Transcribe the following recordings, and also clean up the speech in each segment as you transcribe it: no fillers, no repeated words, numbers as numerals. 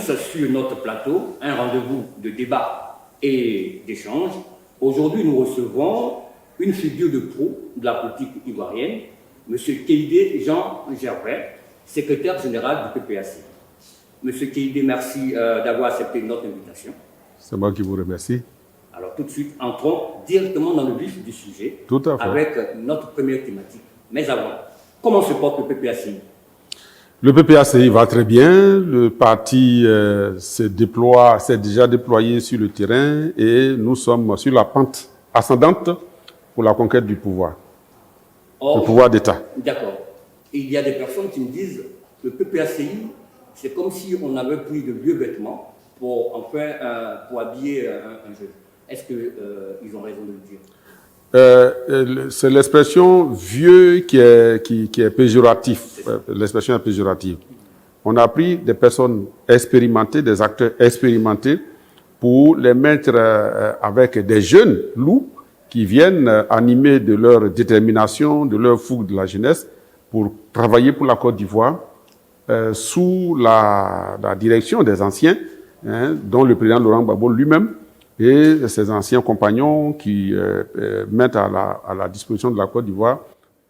tous sur notre plateau, un rendez-vous de débat et d'échange. Aujourd'hui, nous recevons une figure de proue de la politique ivoirienne, M. Keïdé Jean Gervais, secrétaire général du PPAC. M. Keïdé, merci d'avoir accepté notre invitation. C'est moi qui vous remercie. Alors tout de suite, entrons directement dans le vif du sujet. Tout à fait. Avec notre première thématique. Mais avant, comment se porte le PPAC? Le PPACI va très bien. Le parti s'est déjà déployé sur le terrain et nous sommes sur la pente ascendante pour la conquête du pouvoir. Le pouvoir d'État. D'accord. Il y a des personnes qui me disent que le PPACI, c'est comme si on avait pris de vieux vêtements pour habiller un jeune. Est-ce qu'ils ont raison de le dire? C'est l'expression vieux qui est péjoratif. L'expression est péjorative. On a pris des personnes expérimentées, des acteurs expérimentés pour les mettre avec des jeunes loups qui viennent animés de leur détermination, de leur fougue de la jeunesse pour travailler pour la Côte d'Ivoire sous la direction des anciens, dont le président Laurent Gbagbo lui-même et ses anciens compagnons qui mettent à la disposition de la Côte d'Ivoire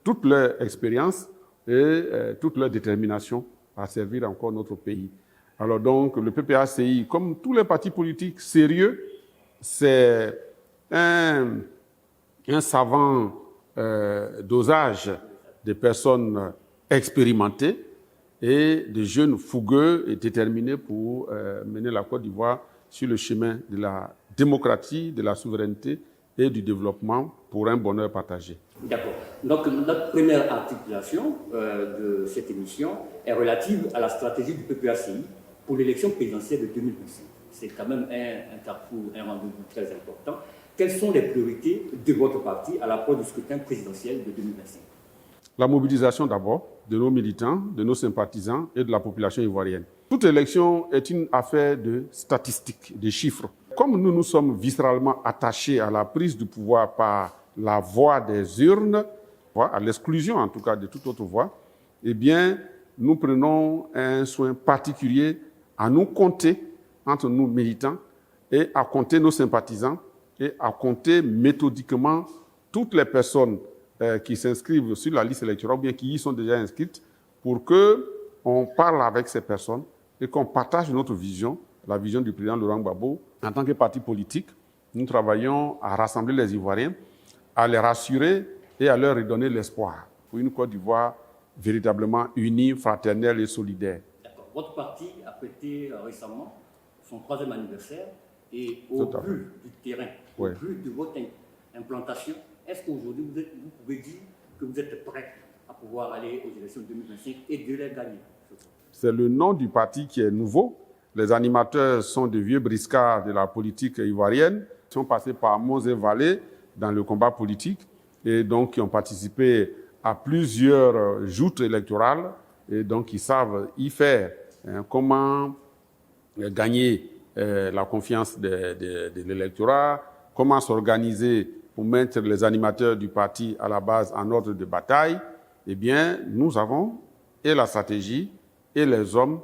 toute leur expérience et toute leur détermination à servir encore notre pays. Alors donc, le PPACI, comme tous les partis politiques sérieux, c'est un savant dosage de personnes expérimentées et de jeunes fougueux et déterminés pour mener la Côte d'Ivoire sur le chemin de la démocratie, de la souveraineté et du développement pour un bonheur partagé. D'accord. Donc, notre première articulation de cette émission est relative à la stratégie du PPACI pour l'élection présidentielle de 2025. C'est quand même un carrefour, un rendez-vous très important. Quelles sont les priorités de votre parti à l'approche du scrutin présidentiel de 2025? La mobilisation d'abord de nos militants, de nos sympathisants et de la population ivoirienne. Toute élection est une affaire de statistiques, de chiffres. Comme nous nous sommes viscéralement attachés à la prise du pouvoir par la voie des urnes, à l'exclusion en tout cas de toute autre voie, eh bien, nous prenons un soin particulier à nous compter entre nous militants et à compter nos sympathisants et à compter méthodiquement toutes les personnes qui s'inscrivent sur la liste électorale ou bien qui y sont déjà inscrites pour qu'on parle avec ces personnes et qu'on partage notre vision, la vision du président Laurent Gbagbo. En tant que parti politique, nous travaillons à rassembler les Ivoiriens, à les rassurer et à leur redonner l'espoir pour une Côte d'Ivoire véritablement unie, fraternelle et solidaire. D'accord. Votre parti a fêté récemment son 3e anniversaire et au vu du terrain, au vu de votre implantation, est-ce qu'aujourd'hui vous pouvez dire que vous êtes prêt à pouvoir aller aux élections de 2025 et de les gagner? C'est le nom du parti qui est nouveau. Les animateurs sont de vieux briscards de la politique ivoirienne, qui sont passés par monts et vallées dans le combat politique et donc qui ont participé à plusieurs joutes électorales et donc qui savent y faire comment gagner la confiance de l'électorat, comment s'organiser pour mettre les animateurs du parti à la base en ordre de bataille. Eh bien, nous avons et la stratégie et les hommes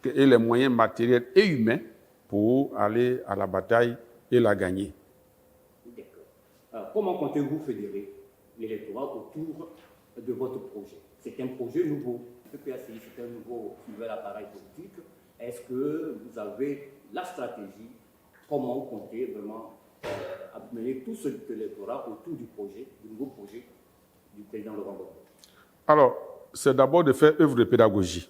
et les moyens matériels et humains pour aller à la bataille et la gagner. D'accord. Comment comptez-vous fédérer l'électorat autour de votre projet? C'est un projet nouveau. Le PPACI, c'est un nouvel appareil politique. Est-ce que vous avez la stratégie? Comment vous comptez vraiment amener tout cet électorat autour du projet, du nouveau projet du président Laurent Gbagbo? Alors, c'est d'abord de faire œuvre de pédagogie.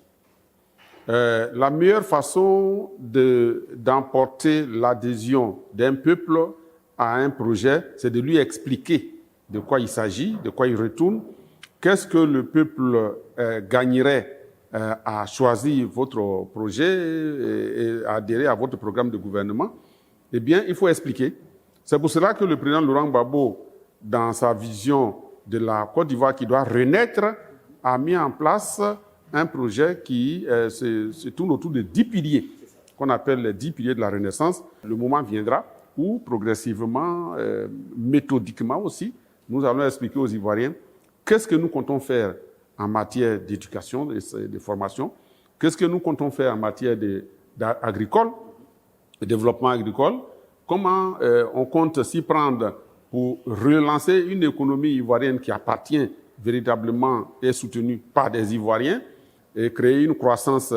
La meilleure façon d'emporter l'adhésion d'un peuple à un projet, c'est de lui expliquer de quoi il s'agit, de quoi il retourne, qu'est-ce que le peuple gagnerait à choisir votre projet et à adhérer à votre programme de gouvernement. Eh bien, il faut expliquer. C'est pour cela que le président Laurent Gbagbo, dans sa vision de la Côte d'Ivoire qui doit renaître, a mis en place un projet qui se tourne autour de 10 piliers, qu'on appelle les 10 piliers de la Renaissance. Le moment viendra où, progressivement, méthodiquement aussi, nous allons expliquer aux Ivoiriens qu'est-ce que nous comptons faire en matière d'éducation, de formation, qu'est-ce que nous comptons faire en matière de agricole, le développement agricole. Comment on compte s'y prendre pour relancer une économie ivoirienne qui appartient véritablement et soutenue par des Ivoiriens et créer une croissance